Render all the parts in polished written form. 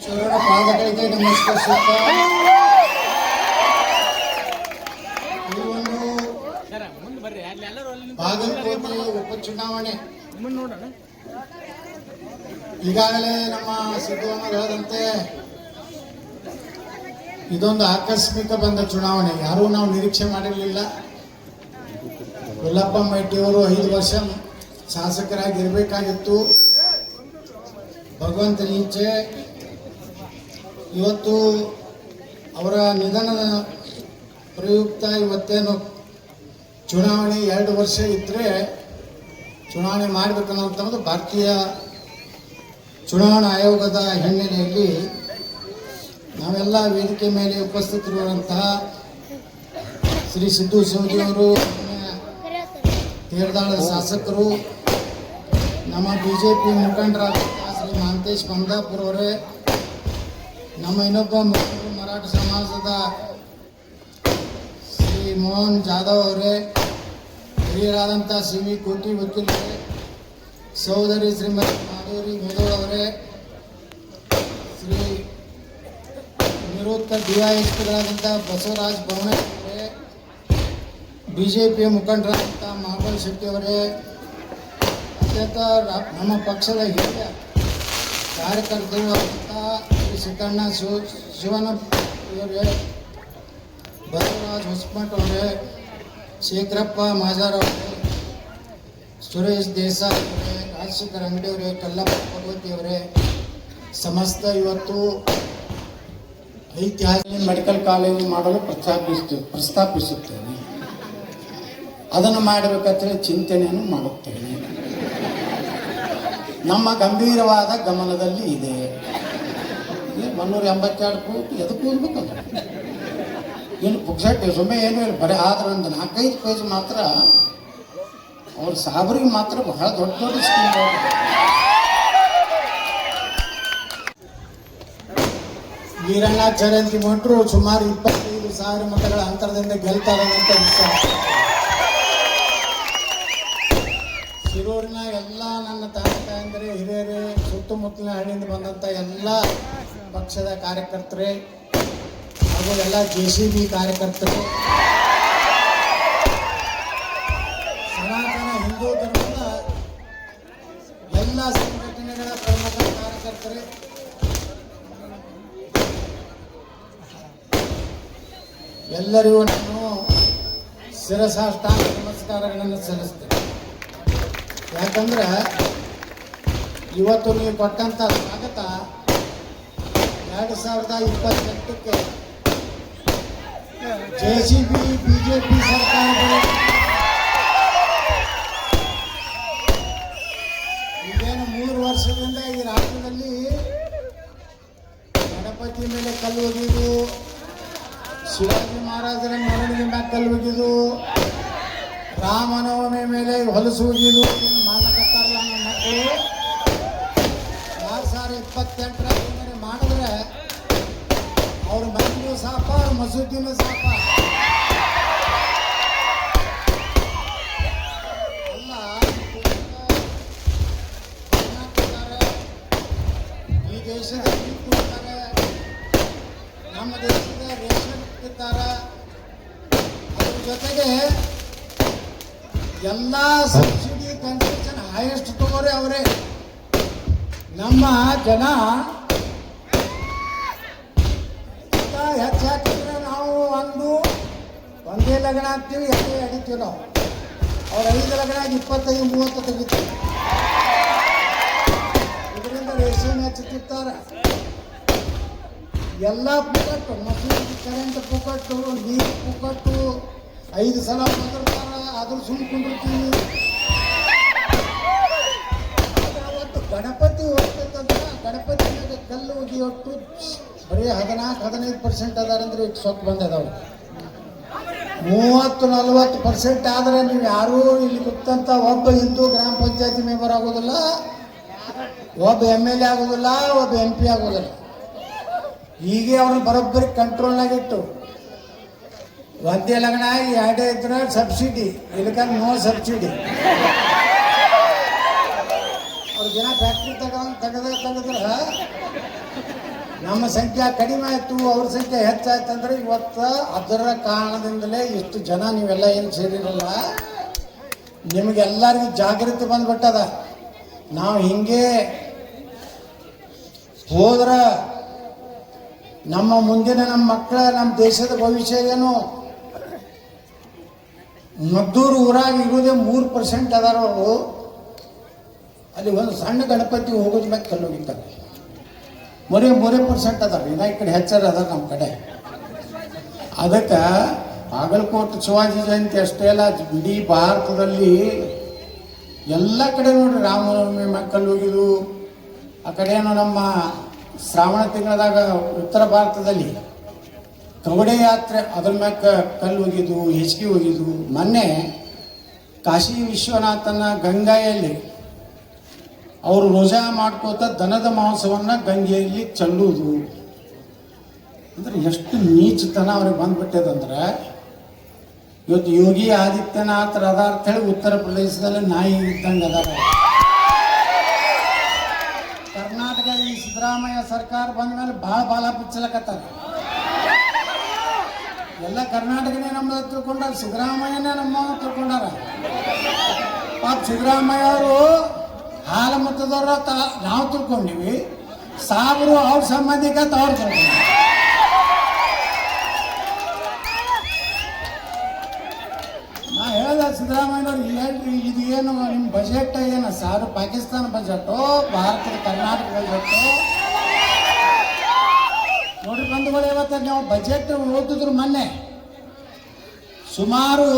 ಚರಣ ಪಾದಗಳಿಗೆ ನಮಸ್ಕರಿಸುತ್ತಾ ಈ ಒಂದು ಬಾಗಲಕೋಟೆ ಉಪಚುನಾವಣೆ ಈಗಾಗಲೇ ನಮ್ಮ ಸಿದ್ದರಾಮಯ್ಯ ಹೇಳದಂತೆ ಇದೊಂದು ಆಕಸ್ಮಿಕ ಬಂದ ಚುನಾವಣೆ. ಯಾರೂ ನಾವು ನಿರೀಕ್ಷೆ ಮಾಡಿರಲಿಲ್ಲ. ಯಲ್ಲಪ್ಪ ಮೈಟಿಯವರು 5 ವರ್ಷ ಶಾಸಕರಾಗಿರ್ಬೇಕಾಗಿತ್ತು. ಭಗವಂತನ ಇಚ್ಛೆ. ಇವತ್ತು ಅವರ ನಿಧನದ ಪ್ರಯುಕ್ತ ಇವತ್ತೇನು ಚುನಾವಣೆ 2 ವರ್ಷ ಇದ್ದರೆ ಚುನಾವಣೆ ಮಾಡಬೇಕನ್ನೋಂಥದ್ದು ಭಾರತೀಯ ಚುನಾವಣಾ ಆಯೋಗದ ಹಿನ್ನೆಲೆಯಲ್ಲಿ ನಾವೆಲ್ಲ ವೇದಿಕೆ ಮೇಲೆ ಉಪಸ್ಥಿತರಿರುವಂತಹ ಶ್ರೀ ಸಿದ್ದು ಶಿವಜಿಯವರು, ತೇರದಾಳದ ಶಾಸಕರು, ನಮ್ಮ BJP ಮುಖಂಡರಾದಂತಹ ಶ್ರೀ ಮಹಾಂತೇಶ್ ಬಂದಾಪುರ ಅವರೇ, ನಮ್ಮ ಇನ್ನೊಬ್ಬ ಮುಖಂಡರು ಮರಾಠ ಸಮಾಜದ ಶ್ರೀ ಮೋಹನ್ ಜಾಧವ್ ಅವರೇ, ಹಿರಿಯರಾದಂಥ CV ಕೋಟಿ ವಕೀಲರೇ, ಸಹೋದರಿ ಶ್ರೀಮತಿ ಮಾಧುರಿ ಮೇದೋಳ್ ಅವರೇ, ಶ್ರೀ ನಿವೃತ್ತ DISPಗಳಾದಂಥ ಬಸವರಾಜ್ ಭವನೆ ಅವರೇ, BJP ಮುಖಂಡರಾದಂಥ ಮಹಾಬಲ್ ಶೆಟ್ಟಿ ಅವರೇ, ಅತ್ಯಂತ ನಮ್ಮ ಪಕ್ಷದ ಹಿರಿಯ ಕಾರ್ಯಕರ್ತರು ಆದಂಥ ಶ್ರೀ ಸಿದ್ದಣ್ಣ ಶಿವನವರೇ, ಬಸವರಾಜ್ ಹೊಸಮಠ್ ಅವರೇ, ಶೇಖರಪ್ಪ ಮಾಜಾರ್ ಅವರೇ, ಸುರೇಶ್ ದೇಸಾಯಿ ಅವರೇ, ರಾಜಶೇಖರ್ ಅಂಗಡಿ ಅವರೇ, ಕಲ್ಲಪ್ಪ ಭಗವತಿ ಅವರೇ, ಸಮಸ್ತ ಇವತ್ತು ಐತಿಹಾಸಿಕ ಮೆಡಿಕಲ್ ಕಾಲೇಜು ಮಾಡಲು ಪ್ರಸ್ತಾಪಿಸುತ್ತೇನೆ. ಅದನ್ನು ಮಾಡಬೇಕಂತೇಳಿ ಚಿಂತನೆಯನ್ನು ಮಾಡುತ್ತೇನೆ. ನಮ್ಮ ಗಂಭೀರವಾದ ಗಮನದಲ್ಲಿ ಇದೆ. 182 ಕೋಟಿ ಎದಕ್ಕೆ ಹೋಗ್ಬೇಕಲ್ಲ, ಏನು ಪುಕ್ಸಟ್ಟೆ ಸುಮ್ಮನೆ ಏನು ಇಲ್ಲ. ಬರೀ ಆದ್ರೆ ಒಂದು 4-5 ಪೇಜ್ ಮಾತ್ರ ಅವ್ರ ಸಾಬ್ರಿಗೆ ಮಾತ್ರ ಬಹಳ ದೊಡ್ಡ ದೊಡ್ಡ ಸ್ಕೀಮ್. ವೀರಣ್ಣ ಚರಂತಿ ಮಠರು ಸುಮಾರು 25,000 ಮತಗಳ ಅಂತರದಿಂದ ಗೆಲ್ತಾರೆ ಅಂತ ವಿಶ್ವಾಸ. ಶಿರೂರಿನ ಎಲ್ಲ ನನ್ನ ತಾಯಂದಿರೇ, ಹಿರಿಯರೇ, ಸುತ್ತಮುತ್ತಲಿನ ಹಳ್ಳಿಯಿಂದ ಬಂದಂಥ ಎಲ್ಲ ಪಕ್ಷದ ಕಾರ್ಯಕರ್ತರೇ ಹಾಗೂ ಎಲ್ಲ JCB ಕಾರ್ಯಕರ್ತರು, ಸನಾತನ ಹಿಂದೂ ಧರ್ಮದ ಎಲ್ಲ ಸಂಘಟನೆಗಳ ಪ್ರಮುಖ ಕಾರ್ಯಕರ್ತರೇ, ಎಲ್ಲರಿಗೂ ನಾನು ಶಿರಸಾಷ್ಟಾಂಗ ನಮಸ್ಕಾರಗಳನ್ನು ಸಲ್ಲಿಸ್ತೇನೆ. ಯಾಕಂದ್ರೆ ಇವತ್ತು ನೀವು ಕೊಟ್ಟಂಥ ಸ್ವಾಗತ 2028ಕ್ಕೆ JCB BJP ಸರ್ಕಾರಗಳು ಈಗೇನು 3 ವರ್ಷದಿಂದ ಈ ರಾಜ್ಯದಲ್ಲಿ ಗಣಪತಿ ಮೇಲೆ ಕಲ್ಲು ಒಗೆದು, ಶಿವಾಜಿ ಮಹಾರಾಜರ ಮೆರವಣಿಗೆ ಮೇಲೆ ಕಲ್ಲು ಒಗೆದು, ರಾಮನವಮಿ ಮೇಲೆ ಹೊಲಸು ಒಗೆದು ಮಾಡಕತ್ತಾರಲ್ಲ ನಮ್ಮ ಮಕ್ಕಳು. 2028 ಮಾಡಿದ್ರೆ ಅವ್ರ ಮನೆಗೂ ಸಾಪ, ಅವ್ರ ಮಸೂದಿನೂ ಸಾಪ. ಅಲ್ಲ ಈ ದೇಶದ ಕೊಡ್ತಾರೆ, ನಮ್ಮ ದೇಶದ ರೇಷನ್ ಇದ್ದಾರೆ. ಅದ್ರ ಜೊತೆಗೆ ಎಲ್ಲ ಸಬ್ಸಿಡಿ ಕನ್ಸೆಷನ್ ಹೈಯೆಸ್ಟ್ ತಗೋರೆ ಅವರೇ. ನಮ್ಮ ಜನ ಹೆಚ್ಚಾಕಿದ್ರೆ ನಾವು ಒಂದೇ ಲಗ್ನ ಆಗ್ತೀವಿ, ಎಷ್ಟೇ ಅಡಿತೀವಿ ನಾವು. ಅವ್ರು 5 ಲಗ್ನ 25-30 ತೆಗಿತೀವಿ. ಇದರಿಂದ ರೇಷನ್ ಹೆಚ್ಚುತ್ತಿರ್ತಾರೆ. ಎಲ್ಲ ಪುಕ್ಕಟ್ಟು, ಮಸೂರಿ ಕರೆಂಟ್ ಪುಕ್ಕಟ್ಟು, ನೀರು ಪುಕ್ಕಟ್ಟು, 5 ಸಲ ಬಂದಿರ್ತಾರೆ. ಆದ್ರೂ ಸುಮ್ಮನೆ ಕುಂದಿರ್ತೀವಿ. ಅವತ್ತು ಗಣಪತಿ ಹೋಗ್ತಂದ್ರೆ ಗಣಪತಿ ಕಲ್ಲು ಒಗೆಯೊಟ್ಟು ಬರೀ 14-15% ಅದಾರಂದ್ರೆ ಈಗ ಸೊತ್ತು ಬಂದದವು. 30-40% ಆದರೆ ನೀವು ಯಾರೂ ಇಲ್ಲಿ ಗೊತ್ತಂತ ಒಬ್ಬ ಹಿಂದೂ ಗ್ರಾಮ ಪಂಚಾಯತಿ ಮೆಂಬರ್ ಆಗೋದಿಲ್ಲ, ಒಬ್ಬ MLA ಆಗೋದಿಲ್ಲ, ಒಬ್ಬ MP ಆಗೋದಿಲ್ಲ. ಹೀಗೆ ಅವ್ರನ್ನ ಬರೋಬ್ಬರಿ ಕಂಟ್ರೋಲ್ನಾಗಿಟ್ಟು ಒಂದೇ ಲಗ್ನ 2 ಇದ್ರೆ ಸಬ್ಸಿಡಿ, ಇಲ್ಲಕ ನೋ ಸಬ್ಸಿಡಿ. ಅವ್ರ ಜನ ಫ್ಯಾಕ್ಟ್ರಿ ತೆಗೆದ್ರೆ ನಮ್ಮ ಸಂಖ್ಯೆ ಕಡಿಮೆ ಆಯಿತು, ಅವ್ರ ಸಂಖ್ಯೆ ಹೆಚ್ಚಾಯ್ತು ಅಂದ್ರೆ ಇವತ್ತು ಅದರ ಕಾರಣದಿಂದಲೇ ಇಷ್ಟು ಜನ ನೀವೆಲ್ಲ ಏನು ಸೇರಿರಲ್ಲ. ನಿಮಗೆಲ್ಲರಿಗೂ ಜಾಗೃತಿ ಬಂದ್ಬಿಟ್ಟದ. ನಾವು ಹಿಂಗೆ ಹೋದ್ರ ನಮ್ಮ ಮುಂದಿನ ನಮ್ಮ ಮಕ್ಕಳ, ನಮ್ಮ ದೇಶದ ಭವಿಷ್ಯ ಏನು? ಮದ್ದೂರು ಊರಾಗ ಇರೋದೇ 3% ಅದಾರ ಅವರು. ಅಲ್ಲಿ ಒಂದು ಸಣ್ಣ ಗಣಪತಿ ಹೋಗೋದ್ ಮ್ಯಾಗ ಕಲ್ಲೋಗಿದ್ದಾರೆ. 3% ಅದಾರ. ಇನ್ನ ಈ ಕಡೆ ಹೆಚ್ಚರ ಅದಾರ ನಮ್ಮ ಕಡೆ. ಅದಕ್ಕೆ ಬಾಗಲಕೋಟೆ ಶಿವಾಜಿ ಜಯಂತಿ ಅಷ್ಟೇ ಅಲ್ಲ, ಇಡೀ ಭಾರತದಲ್ಲಿ ಎಲ್ಲ ಕಡೆ ನೋಡ್ರಿ ರಾಮನವಮಿ ಮ್ಯಾಗ ಕಲ್ಲೋಗಿದು. ಆ ಕಡೆ ಏನೋ ನಮ್ಮ ಶ್ರಾವಣ ತಿಂಗಳದಾಗ ಉತ್ತರ ಭಾರತದಲ್ಲಿ ಕವಡೆ ಯಾತ್ರೆ ಅದ್ರ ಮ್ಯಾಗ ಕಲ್ಲು ಹೋಗಿದ್ದು, ಹೆಚ್ಚಿಗೆ ಹೋಗಿದ್ದು. ಮೊನ್ನೆ ಕಾಶಿ ವಿಶ್ವನಾಥನ ಗಂಗಾಯಲ್ಲಿ ಅವರು ರೋಜಾ ಮಾಡ್ಕೋತ ದನದ ಮಾಂಸವನ್ನು ಗಂಗೆಯಲ್ಲಿ ಚೆಲ್ಲುವುದು ಅಂದ್ರೆ ಎಷ್ಟು ನೀಚತನ ಅವ್ರಿಗೆ ಬಂದ್ಬಿಟ್ಟದಂದ್ರೆ, ಇವತ್ತು ಯೋಗಿ ಆದಿತ್ಯನಾಥ್ ಅದಾರ ಅಂತ ಹೇಳಿ ಉತ್ತರ ಪ್ರದೇಶದಲ್ಲಿ ನಾಯಿ ಇದ್ದಂಗೆ ಅದಾರ. ಕರ್ನಾಟಕ ಈ ಸಿದ್ದರಾಮಯ್ಯ ಸರ್ಕಾರ ಬಂದ ಮೇಲೆ ಭಾಳ ಬಾಲ ಬಿಚ್ಚಲಕತ್ತಾರ. ಎಲ್ಲ ಕರ್ನಾಟಕನೇ ನಮ್ಮದ ತಿಳ್ಕೊಂಡಾರ, ಸಿದ್ದರಾಮಯ್ಯನೇ ನಮ್ಮ ತಿಳ್ಕೊಂಡಾರ. ಪಾಪ ಸಿದ್ದರಾಮಯ್ಯ ಅವರು ಹಾಲು ಮತದವ್ರ ನಾವು ತಿಳ್ಕೊಂಡಿವಿ, ಸಾಬ್ರು ಅವ್ರ ಸಂಬಂಧಿಕ ಅವ್ರು ತಿಳ್ಕೊಂಡ್ವಿ. ನಾ ಹೇಳ್ದ ಸಿದ್ದರಾಮಯ್ಯನವ್ರು ಹೇಳ್ರಿ, ಇದು ಏನು ನಿಮ್ಮ ಬಜೆಟ್ ಏನು ಸಾರು ಪಾಕಿಸ್ತಾನ ಬಜೆಟು, ಭಾರತದ ಕರ್ನಾಟಕ ಬಜೆಟು ನೋಡ್ರಿ ಬಂಧುಗಳು. ಇವತ್ತು ನಾವು ಬಜೆಟ್ ಓದಿದ್ರು ಮೊನ್ನೆ ಸುಮಾರು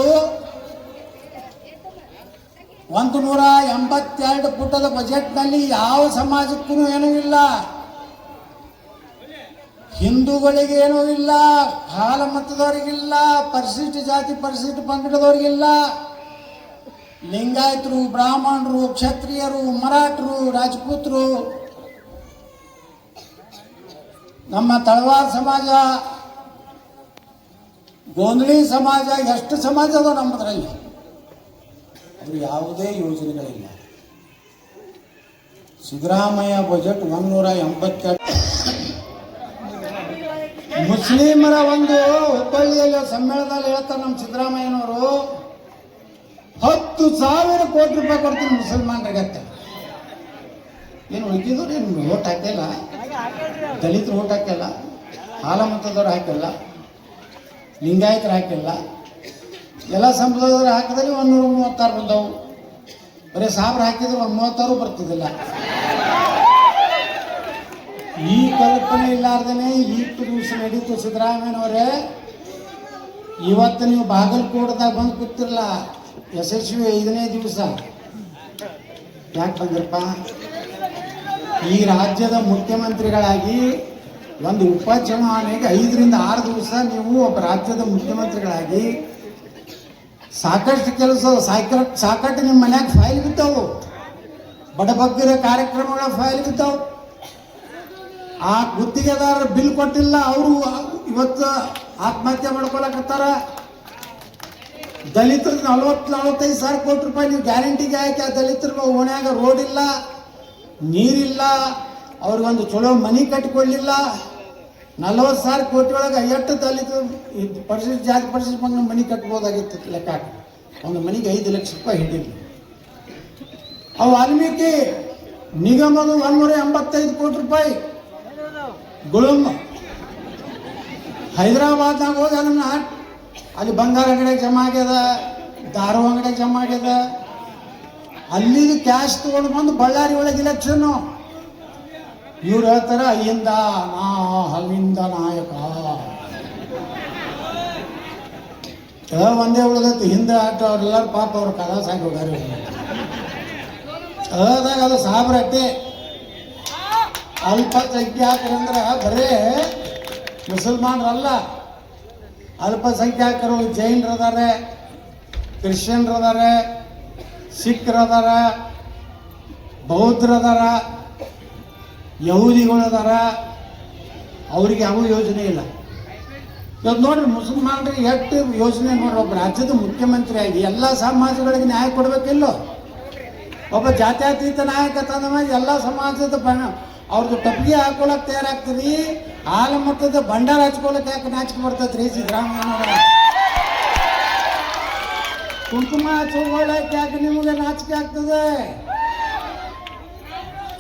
182 ಪುಟದ ಬಜೆಟ್ನಲ್ಲಿ ಯಾವ ಸಮಾಜಕ್ಕೂ ಏನೂ ಇಲ್ಲ, ಹಿಂದೂಗಳಿಗೆ ಏನೂ ಇಲ್ಲ, ಹಾಲ ಮತದವರಿಗಿಲ್ಲ, ಪರಿಶಿಷ್ಟ ಜಾತಿ ಪರಿಶಿಷ್ಟ ಪಂಗಡದವರಿಗಿಲ್ಲ, ಲಿಂಗಾಯತರು, ಬ್ರಾಹ್ಮಣರು, ಕ್ಷತ್ರಿಯರು, ಮರಾಠರು, ರಾಜಪೂತರು, ನಮ್ಮ ತಳವಾರ ಸಮಾಜ, ಗೋಂಧಳಿ ಸಮಾಜ, ಎಷ್ಟು ಸಮಾಜ ಅದ ನಮ್ಮದ್ರಲ್ಲಿ. ಅದು ಯಾವುದೇ ಯೋಜನೆಗಳಿಲ್ಲ. ಸಿದ್ದರಾಮಯ್ಯ ಬಜೆಟ್ 182. ಮುಸ್ಲಿಮರ ಒಂದು ಹುಬ್ಬಳ್ಳಿಯಲ್ಲಿ ಸಮ್ಮೇಳನದಲ್ಲಿ ಹೇಳ್ತಾರೆ ನಮ್ಮ ಸಿದ್ದರಾಮಯ್ಯನವರು, 10,000 ಕೋಟಿ ರೂಪಾಯಿ ಕೊಡ್ತೀನಿ ಮುಸಲ್ಮಾನರಿಗೆ ಅಂತ. ಏನು ಉಳಿದಿದ್ರು ಏನು ಓಟ್ ಹಾಕಿಲ್ಲ, ದಲಿತರು ಓಟ್ ಹಾಕಿಲ್ಲ, ಹಾಲ ಮತದವ್ರು ಹಾಕಿಲ್ಲ, ಲಿಂಗಾಯತರು ಹಾಕಿಲ್ಲ, ಎಲ್ಲ ಸಂಪ್ರದಾಯದವ್ರು ಹಾಕಿದ್ರೆ 136 ಬಂದವು. ಬರೀ ಸಾಬ್ರು ಹಾಕಿದ್ರೆ 136 ಬರ್ತಿದ್ದಿಲ್ಲ. ಈ ಕಲ್ಪನೆ ಇಲ್ಲಾರ್ದೇ ಇಷ್ಟು ದಿವಸ ನಡೀತು. ಸಿದ್ದರಾಮಯ್ಯನವರೇ, ಇವತ್ತು ನೀವು ಬಾಗಲಕೋಟದಾಗ ಬಂದು ಕೂತಿರಲ್ಲ, ಯಶಸ್ವಿ 5ನೇ ದಿವಸ. ಯಾಕೆ ಬಂದ್ರಪ್ಪ? ಈ ರಾಜ್ಯದ ಮುಖ್ಯಮಂತ್ರಿಗಳಾಗಿ ಒಂದು ಉಪಚುನಾವಣೆಗೆ 5 ರಿಂದ 6 ದಿವಸ ನೀವು ಒಬ್ಬ ರಾಜ್ಯದ ಮುಖ್ಯಮಂತ್ರಿಗಳಾಗಿ ಸಾಕಷ್ಟು ಕೆಲಸ, ಸಾಕಷ್ಟು ನಿಮ್ಮ ಮನ್ಯಾಗ ಫೈಲ್ ಬಿದ್ದಾವು, ಬಡಬಗ್ಗರ ಕಾರ್ಯಕ್ರಮಗಳ ಫೈಲ್ ಬಿದ್ದಾವು. ಆ ಗುತ್ತಿಗೆದಾರರ ಬಿಲ್ ಕೊಟ್ಟಿಲ್ಲ, ಅವರು ಇವತ್ತು ಆತ್ಮಹತ್ಯೆ ಮಾಡ್ಕೊಳಕತ್ತಾರ. ದಲಿತರಿಗೆ 40-45 ಸಾವಿರ ಕೋಟಿ ರೂಪಾಯಿ ನೀವು ಗ್ಯಾರಂಟಿಗೆ ಹಾಕಿ ಆ ದಲಿತರಿಗೆ ಓಣ್ಯಾಗ ರೋಡ್ ಇಲ್ಲ, ನೀರಿಲ್ಲ, ಅವ್ರಿಗೊಂದು ಚಲೋ ಮನೆ ಕಟ್ಟಿಕೊಳ್ಳಿಲ್ಲ. 40 ಸಾವಿರ ಕೋಟಿ ಒಳಗೆ ಎಷ್ಟು ದಲಿತ ಪರಿಶಿಷ್ಟ ಜಾತಿ ಪರಿಶಿಷ್ಟ ಪಂಗಡ ಮನೆ ಕಟ್ಬೋದಾಗಿತ್ತು ಲೆಕ್ಕ. ಒಂದು ಮನೆಗೆ 5 ಲಕ್ಷ ರೂಪಾಯಿ ಹಿಡಿಲಿ. ಅವು ವಾಲ್ಮೀಕಿ ನಿಗಮದ 185 ಕೋಟಿ ರೂಪಾಯಿ ಗುಳುಮ್ ಹೈದರಾಬಾದ್ನಾಗ ಹೋಗಿ ಅದನ್ನ ಅಲ್ಲಿ ಬಂಗಾರ ಅಂಗಡಿ ಜಮಾ ಆಗ್ಯದ, ದಾರು ಅಂಗಡಿ ಜಮಾ ಆಗ್ಯದ. ಅಲ್ಲಿದು ಕ್ಯಾಶ್ ತಗೊಂಡು ಬಂದು ಬಳ್ಳಾರಿ ಒಳಗೆ ಇಲೆಕ್ಷನ್ನು. ಇವ್ರು ಹೇಳ್ತಾರ ಅಯ್ಯಿಂದ ಅಲ್ಲಿಂದ ನಾಯಕ. ಒಂದೇ ಉಳಿದೈತಿ ಹಿಂದೆ ಆಟ ಅವ್ರೆಲ್ಲರೂ ಪಾಪ ಅವ್ರ ಕಲಾಸ ಆಗಿ ಹೋಗಾರಿ. ಅದಾಗ ಅದು ಸಾಬ್ರಟ್ಟೆ ಅಲ್ಪಸಂಖ್ಯಾತರಂದ್ರೆ ಬರೇ ಮುಸಲ್ಮಾನರಲ್ಲ, ಅಲ್ಪಸಂಖ್ಯಾತರು ಜೈನರದಾರೆ, ಕ್ರಿಶ್ಚಿಯನ್ರದಾರೆ, ಸಿಖ್ರದಾರ, ಬೌದ್ಧರದಾರ, ಯಹೂದಿಗಳದಾರ. ಅವ್ರಿಗೆ ಯಾವ ಯೋಜನೆ ಇಲ್ಲ. ಇವತ್ತು ನೋಡ್ರಿ ಮುಸಲ್ಮಾನರಿಗೆ ಎಷ್ಟು ಯೋಜನೆ ನೋಡ್ರಿ. ಒಬ್ಬ ರಾಜ್ಯದ ಮುಖ್ಯಮಂತ್ರಿಯಾಗಿ ಎಲ್ಲ ಸಮಾಜಗಳಿಗೆ ನ್ಯಾಯ ಕೊಡಬೇಕಿಲ್ಲೋ? ಒಬ್ಬ ಜಾತ್ಯತೀತ ನಾಯಕ ತಂದ ಮೇಲೆ ಎಲ್ಲ ಸಮಾಜದ ಅವ್ರದ್ದು ಟಪ್ಪಿಗೆ ಹಾಕೊಳಕ್ ತಯಾರಾಗ್ತದೆ. ಹಾಲು ಮತ್ತದ ಭಂಡಾರ ಹಚ್ಕೊಳಕ್ ಯಾಕೆ ನಾಚಿಕೆ ಬರ್ತೈತ್ರಿ ಸಿದ್ದರಾಮಯ್ಯ? ಕುಂಕುಮ ಹಚ್ಕೊಳಕ್ ಯಾಕೆ ನಿಮಗೆ ನಾಚಿಕೆ ಆಗ್ತದೆ?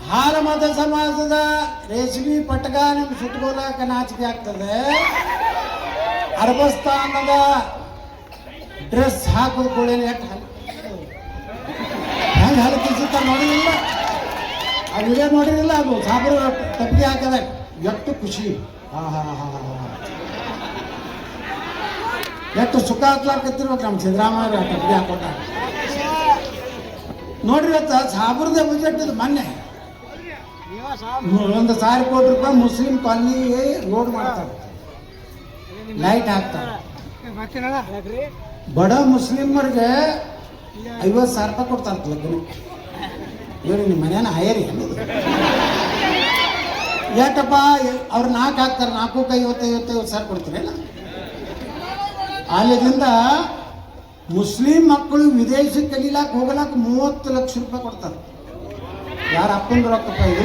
ಹಾಲು ಮತ ಸಮಾಜದ ರೇಷ್ಮೆ ಪಟಕ ನಿಮ್ಗೆ ಸುಟ್ಕೊಳಕ ನಾಚಿಕೆ ಆಗ್ತದೆ. ಅರಬಸ್ತಾನದ ಡ್ರೆಸ್ ಹಾಕೋದು ಕೂಡ ಹೆಂಗೆ ಹಾಲು ಕಿಸಿತ ನೋಡಿರಲಿಲ್ಲ, ಆ ವಿಡಿಯೋ ನೋಡಿರಲಿಲ್ಲ? ಅದು ಸಾಬ್ರು ಟಪ್ಪಿಗೆ ಹಾಕದ ಎಷ್ಟು ಖುಷಿ, ಎಷ್ಟು ಸುಖ ಹಾಕ್ಲಾಕತ್ತಿರ್ಬೇಕು ನಮ್ಮ ಸಿದ್ದರಾಮಯ್ಯ ಟಪ್ಪಿಗೆ ಹಾಕೊಂಡ. ನೋಡ್ರಿ ಇವತ್ತು ಸಾಬ್ರದ ಬಜೆಟ್ ಇದು ಮೊನ್ನೆ 1,000 ಕೋಟಿ ರೂಪಾಯಿ ಮುಸ್ಲಿಂ ಕಾಲನಿ ರೋಡ್ ಮಾಡ್ತಾರೆ, ಲೈಟ್ ಹಾಕ್ತಾರೆ. ಬಡ ಮುಸ್ಲಿಮರಿಗೆ 50,000 ರೂಪಾಯಿ ಕೊಡ್ತಾರೆ ಲಗ್ನ. ಇವ್ರಿ ನಿಮ್ಮ ಮನೇನ ಹೈಯರಿ ಅನ್ನೋದು ಯಾಕಪ್ಪ? ಅವ್ರು 4 ಹಾಕ್ತಾರೆ, 4ಕ್ಕೆ 50,000 ಕೊಡ್ತೀರಲ್ಲ. ಅಲ್ಲಿಂದ ಮುಸ್ಲಿಂ ಮಕ್ಕಳು ವಿದೇಶಕ್ಕೆ ಕಲೀಲಾಕ ಹೋಗಲಾಕ 30 ಲಕ್ಷ ರೂಪಾಯಿ ಕೊಡ್ತಾರೆ. ಯಾರ ಅಪ್ಪಂದು ರೊಕ್ಕಪ್ಪ ಇದು?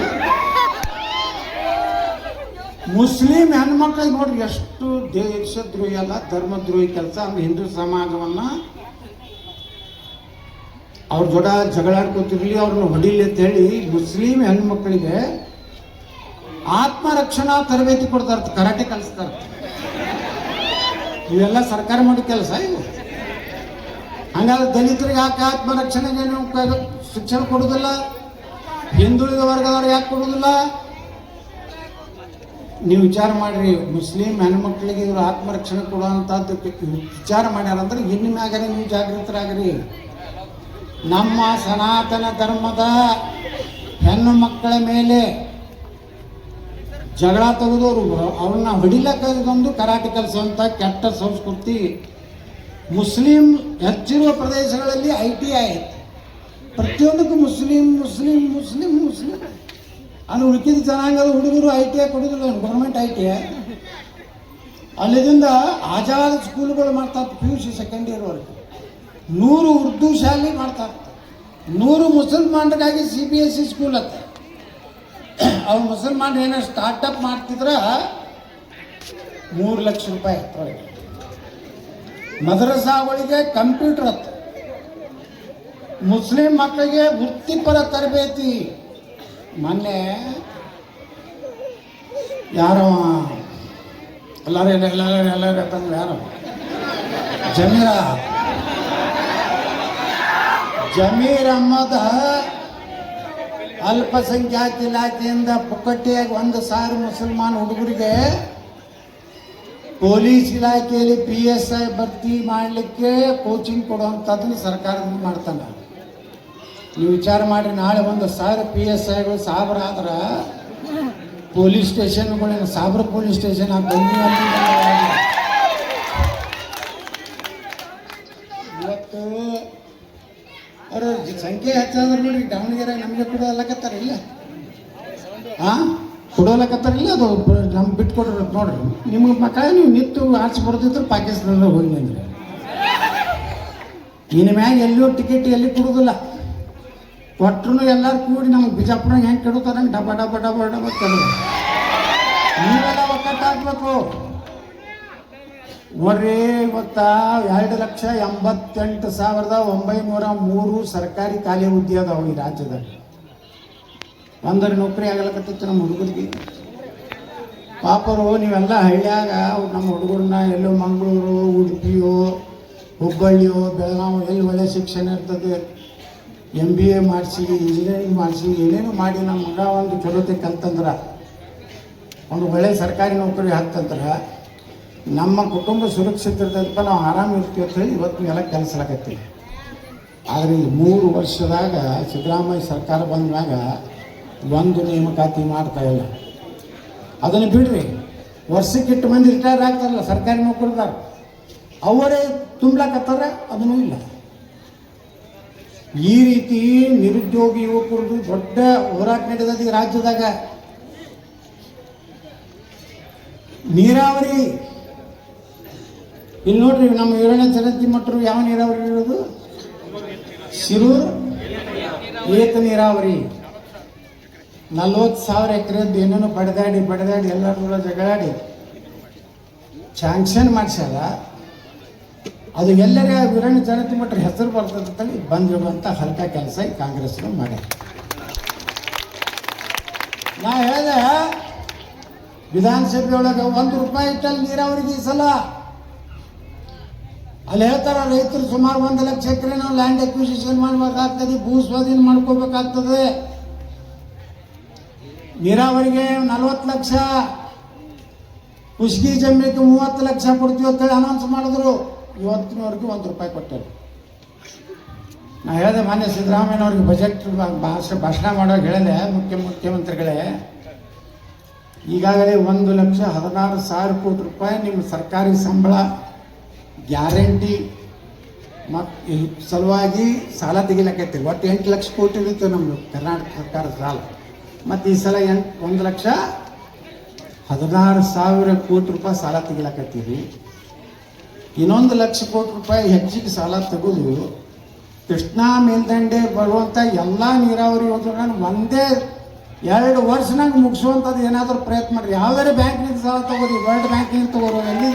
ಮುಸ್ಲಿಂ ಹೆಣ್ಮಕ್ಳಿಗೆ ನೋಡ್ರಿ ಎಷ್ಟು ದೇಶದ್ರೋಹಿ ಅಲ್ಲ, ಧರ್ಮದ್ರೋಹಿ ಕೆಲಸ. ಹಿಂದೂ ಸಮಾಜವನ್ನ ಅವ್ರ ಜೊಡ ಜಗಳಾಡ್ಕೊತಿರ್ಲಿ, ಅವ್ರನ್ನ ಹೊಡಿಲಿ ಅಂತ ಹೇಳಿ ಮುಸ್ಲಿಂ ಹೆಣ್ಮಕ್ಳಿಗೆ ಆತ್ಮರಕ್ಷಣಾ ತರಬೇತಿ ಕೊಡ್ತಾರೆ, ಕರಾಟೆ ಕಲಿಸ್ತಾರೆ. ಇವೆಲ್ಲ ಸರ್ಕಾರ ಮಾಡೋ ಕೆಲಸ ಇವು. ಹಂಗಾದ್ರೆ ದಲಿತರಿಗೆ ಯಾಕೆ ಆತ್ಮರಕ್ಷಣೆಗೆ ಶಿಕ್ಷಣ ಕೊಡೋದಿಲ್ಲ? ಹಿಂದುಳಿದ ವರ್ಗದವ್ರು ಯಾಕೆ ಕೊಡೋದಿಲ್ಲ? ನೀವು ವಿಚಾರ ಮಾಡ್ರಿ. ಮುಸ್ಲಿಂ ಹೆಣ್ಮಕ್ಳಿಗೆ ಇವರು ಆತ್ಮರಕ್ಷಣೆ ಕೊಡುವಂಥದ್ದು ವಿಚಾರ ಮಾಡ್ಯಾರಂದ್ರೆ ಇನ್ನು ಮ್ಯಾಗರೆ ನೀವು ಜಾಗೃತರಾಗ್ರಿ. ನಮ್ಮ ಸನಾತನ ಧರ್ಮದ ಹೆಣ್ಣು ಮಕ್ಕಳ ಮೇಲೆ ಜಗಳ ತೆಗೆದವರು ಅವ್ರನ್ನ ಹೊಡಿಲಕ್ಕೊಂದು ಕರಾಟೆ ಕಲಿಸುವಂಥ ಕೆಟ್ಟ ಸಂಸ್ಕೃತಿ ಮುಸ್ಲಿಂ ಹೆಚ್ಚಿರುವ ಪ್ರದೇಶಗಳಲ್ಲಿ ITI ಐತೆ. ಪ್ರತಿಯೊಂದಕ್ಕೂ ಮುಸ್ಲಿಂ ಮುಸ್ಲಿಂ ಮುಸ್ಲಿಂ ಮುಸ್ಲಿಂ ಅದು ಉಳಿಕಿದ ಜನಾಂಗದ ಹುಡುಗರು ITI ಕೊಡೋದಿಲ್ಲ, ಗೌರ್ಮೆಂಟ್ ITI. ಅಲ್ಲಿಂದ ಆಜಾದ್ ಸ್ಕೂಲ್ಗಳು ಮಾಡ್ತಾರೆ, PUC ಸೆಕೆಂಡ್ ಇಯರ್ ವರೆಗೆ 100 ಉರ್ದು ಶಾಲೆ ಮಾಡ್ತಾರೆ. 100 ಮುಸಲ್ಮಾನರಿಗಾಗಿ CBSE ಸ್ಕೂಲ್ ಅಂತ. ಅವ್ರು ಮುಸಲ್ಮಾನರು ಏನೋ ಸ್ಟಾರ್ಟಪ್ ಮಾಡ್ತಿದ್ರ 3 ಲಕ್ಷ ರೂಪಾಯಿ ಹೊರಗೆ. ಮದ್ರಸಾಗಳಿಗೆ ಕಂಪ್ಯೂಟರ್ ಹತ್ತು, ಮುಸ್ಲಿಂ ಮಕ್ಕಳಿಗೆ ವೃತ್ತಿಪರ ತರಬೇತಿ. ಮೊನ್ನೆ ಯಾರೋ ಎಲ್ಲರೂ ತಂದ್ರೆ ಯಾರು ಜಮೀರ್ ಅಹ್ಮದ್ ಅಲ್ಪಸಂಖ್ಯಾತ ಇಲಾಖೆಯಿಂದ ಪುಕ್ಕಟ್ಟಿಯಾಗಿ 1,000 ಮುಸಲ್ಮಾನ್ ಹುಡುಗರಿಗೆ ಪೊಲೀಸ್ ಇಲಾಖೆಯಲ್ಲಿ PSI ಭರ್ತಿ ಮಾಡಲಿಕ್ಕೆ ಕೋಚಿಂಗ್ ಕೊಡುವಂಥದ್ದನ್ನು ಸರ್ಕಾರದಿಂದ ಮಾಡ್ತಾನೆ. ನೀವು ವಿಚಾರ ಮಾಡಿ, ನಾಳೆ 1,000 PSIಗಳು ಸಾವಿರಾದ್ರೆ ಪೊಲೀಸ್ ಸ್ಟೇಷನ್ಗಳೇನು ಸಾವಿರ ಪೊಲೀಸ್ ಸ್ಟೇಷನ್ ಇವತ್ತು ಅವ್ರ ಸಂಖ್ಯೆ ಹೆಚ್ಚಾದ್ರೆ ನೋಡಿ. ದಾವಣಗೆರೆ ನಮಗೆ ಕೊಡೋಲಕತ್ತಾರ ಇಲ್ಲ, ಕೊಡೋಲಕತ್ತಾರಿಲ್ಲ. ಅದು ನಮ್ಗೆ ಬಿಟ್ಕೊಡ್ರಿ ನೋಡ್ರಿ. ನಿಮ್ಗೆ ಮಕ್ಕಳ ನೀವು ನಿಂತು ಆಚೆ ಬರೋದಿದ್ರೆ ಪಾಕಿಸ್ತಾನದಲ್ಲಿ ಹೋಗಿ ಅಂದ್ರೆ ಇನ್ನು ಮ್ಯಾಗ ಎಲ್ಲೂ ಟಿಕೆಟ್ ಎಲ್ಲಿ ಕೊಡೋದಿಲ್ಲ. ಕೊಟ್ಟರು ಎಲ್ಲರೂ ಕೂಡಿ ನಮ್ಗೆ ಬಿಜಾಪುರಾಗ ಹೆಂಗೆ ಕೆಡುತ್ತಾರೆ ಡಬ ಡಬ ಡಬ ಡಬ ಕೆಡೋದು. ನೀವೆಲ್ಲ ಒಕ್ಕಟ್ಟಾಗಬೇಕು ನೋಡ್ರಿ. ಇವತ್ತ 2,88,903 ಸರ್ಕಾರಿ ಖಾಲಿ ಹುದ್ದೆ ಅದಾವ ಈ ರಾಜ್ಯದಾಗ. ಒಂದರ ನೌಕರಿ ಆಗಲಕತ್ತಿತ್ತು ನಮ್ಮ ಹುಡುಗರಿಗೆ. ಪಾಪರು ನೀವೆಲ್ಲ ಹಳ್ಳಿಯಾಗ ನಮ್ಮ ಹುಡುಗರನ್ನ ಎಲ್ಲೋ ಮಂಗಳೂರು, ಉಡುಪಿಯೋ, ಹುಬ್ಬಳ್ಳಿಯೋ, ಬೆಳಗಾವಿ ಎಲ್ಲಿ ಒಳ್ಳೆ ಶಿಕ್ಷಣ ಇರ್ತದೆ, MBA ಮಾಡಿಸಿ, ಇಂಜಿನಿಯರಿಂಗ್ ಮಾಡಿಸಿ, ಏನೇನು ಮಾಡಿ ನಮ್ಮ ಮಗ ಒಂದು ಚಲೋತೆ ಕಲ್ತಂದ್ರೆ, ಒಂದು ಒಳ್ಳೆ ಸರ್ಕಾರಿ ನೌಕರಿ ಹಾಕ್ತಂದ್ರೆ ನಮ್ಮ ಕುಟುಂಬ ಸುರಕ್ಷಿತ ಇರ್ತದಪ್ಪ, ನಾವು ಆರಾಮ ಇರ್ತೀವಿ ಅಂತ ಹೇಳಿ ಇವತ್ತು ಎಲ್ಲ ಕೆಲಸಲಾಕತ್ತೀವಿ. ಆದರೆ ಈ 3 ವರ್ಷದಾಗ ಸಿದ್ದರಾಮಯ್ಯ ಸರ್ಕಾರ ಬಂದಾಗ ಒಂದು ನೇಮಕಾತಿ ಮಾಡ್ತಾ ಇಲ್ಲ. ಅದನ್ನು ಬಿಡ್ರಿ, ವರ್ಷಕ್ಕೆ 8 ಮಂದಿ ರಿಟೈರ್ ಆಗ್ತಾರಲ್ಲ ಸರ್ಕಾರಿ ನೌಕರದಾರ, ಅವರೇ ತುಂಬಲಾಕತ್ತಾರ, ಅದನ್ನೂ ಇಲ್ಲ. ಈ ರೀತಿ ನಿರುದ್ಯೋಗಿ ಯುವಕರದು ದೊಡ್ಡ ಹೋರಾಟ ನಡೆದದ ಈ ರಾಜ್ಯದಾಗ. ನೀರಾವರಿ ಇಲ್ಲಿ ನೋಡ್ರಿ, ನಮ್ಮ 7ನೇ ತರಗತಿ ಮಟ್ಟರು ಯಾವ ನೀರಾವರಿ ಇರೋದು? ಶಿರೂರು ಏತ ನೀರಾವರಿ. 40,000 ಎಕರೆದ್ದು ಏನೇನೋ ಬಡದಾಡಿ ಎಲ್ಲರೂ ಜಗಳಾಡಿ ಶಾಂಕ್ಷನ್ ಮಾಡಿಸ್ಯಾರ. ಅದು ಎಲ್ಲರೇ ವೀರಣ್ಣ ಜನತೆ ಮಟ್ಟ ಹೆಸರು ಬರ್ತದಂತೇಳಿ ಬಂದಿರುವಂಥ ಹಲ್ಕ ಕೆಲಸ ಈ ಕಾಂಗ್ರೆಸ್ನು ಮಾಡ್ಯಾರ. ನಾ ಹೇಳಿದೆ ವಿಧಾನಸಭೆ ಒಳಗೆ ₹1 ಇಟ್ಟಲ್ಲಿ ನೀರಾವರಿಗೆ ಈ ಸಲ ಅಲ್ಲಿ ಹೇಳ್ತಾರ ರೈತರು ಸುಮಾರು 1 ಲಕ್ಷ ಎಕರೆ ನಾವು ಲ್ಯಾಂಡ್ ಅಕ್ವಿಸಿಷನ್ ಮಾಡಬೇಕಾಗ್ತದೆ, ಭೂ ಸ್ವಾಧೀನ ಮಾಡ್ಕೋಬೇಕಾಗ್ತದೆ. ನೀರಾವರಿಗೆ 40 ಲಕ್ಷ, ಕುಷ್ಗಿ ಜಮೀನಿಗೆ 30 ಲಕ್ಷ ಕೊಡ್ತೀವಿ ಅಂತೇಳಿ ಅನೌನ್ಸ್ ಮಾಡಿದ್ರು. ಇವತ್ತಿನವರೆಗೂ ₹1 ಕೊಟ್ಟರು. ನಾ ಹೇಳಿದೆ ಮಾನ್ಯ ಸಿದ್ದರಾಮಯ್ಯನವ್ರಿಗೆ ಬಜೆಟ್ ಭಾಷಣ ಮಾಡೋಕೆ ಹೇಳಿದೆ, ಮುಖ್ಯಮಂತ್ರಿಗಳೇ ಈಗಾಗಲೇ ₹1,16,000 ಕೋಟಿ ನಿಮ್ಮ ಸರ್ಕಾರಿ ಸಂಬಳ ಗ್ಯಾರಂಟಿ ಮತ್ತು ಸಲುವಾಗಿ ಸಾಲ ತೆಗಿಲಕ್ಕೈತಿ. ಒಟ್ಟು 8 ಲಕ್ಷ ಕೋಟಿ ಇತ್ತು ನಮ್ಮದು ಕರ್ನಾಟಕ ಸರ್ಕಾರದ ಸಾಲ. ಮತ್ತು ಈ ಸಲ ₹1,16,000 ಕೋಟಿ ಸಾಲ ತೆಗಿಲಕ್ಕತ್ತೀವಿ. ಇನ್ನೊಂದು ₹1,00,000 ಕೋಟಿ ಹೆಚ್ಚಿಗೆ ಸಾಲ ತೆಗೆದು ಕೃಷ್ಣಾ ಮೇಲ್ದಂಡೆ ಬರುವಂಥ ಎಲ್ಲ ನೀರಾವರಿ ಯೋಜನೆ ಒಂದೇ 2 ವರ್ಷನಾಗ ಮುಗಿಸುವಂಥದ್ದು ಏನಾದರೂ ಪ್ರಯತ್ನ ಮಾಡಿರಿ. ಯಾವುದಾದ್ರು ಬ್ಯಾಂಕ್ನಿಂದ ಸಾಲ ತಗೋರಿ, ವರ್ಲ್ಡ್ ಬ್ಯಾಂಕ್ನಿಂದ ತಗೋರಿ, ಎಲ್ಲಿ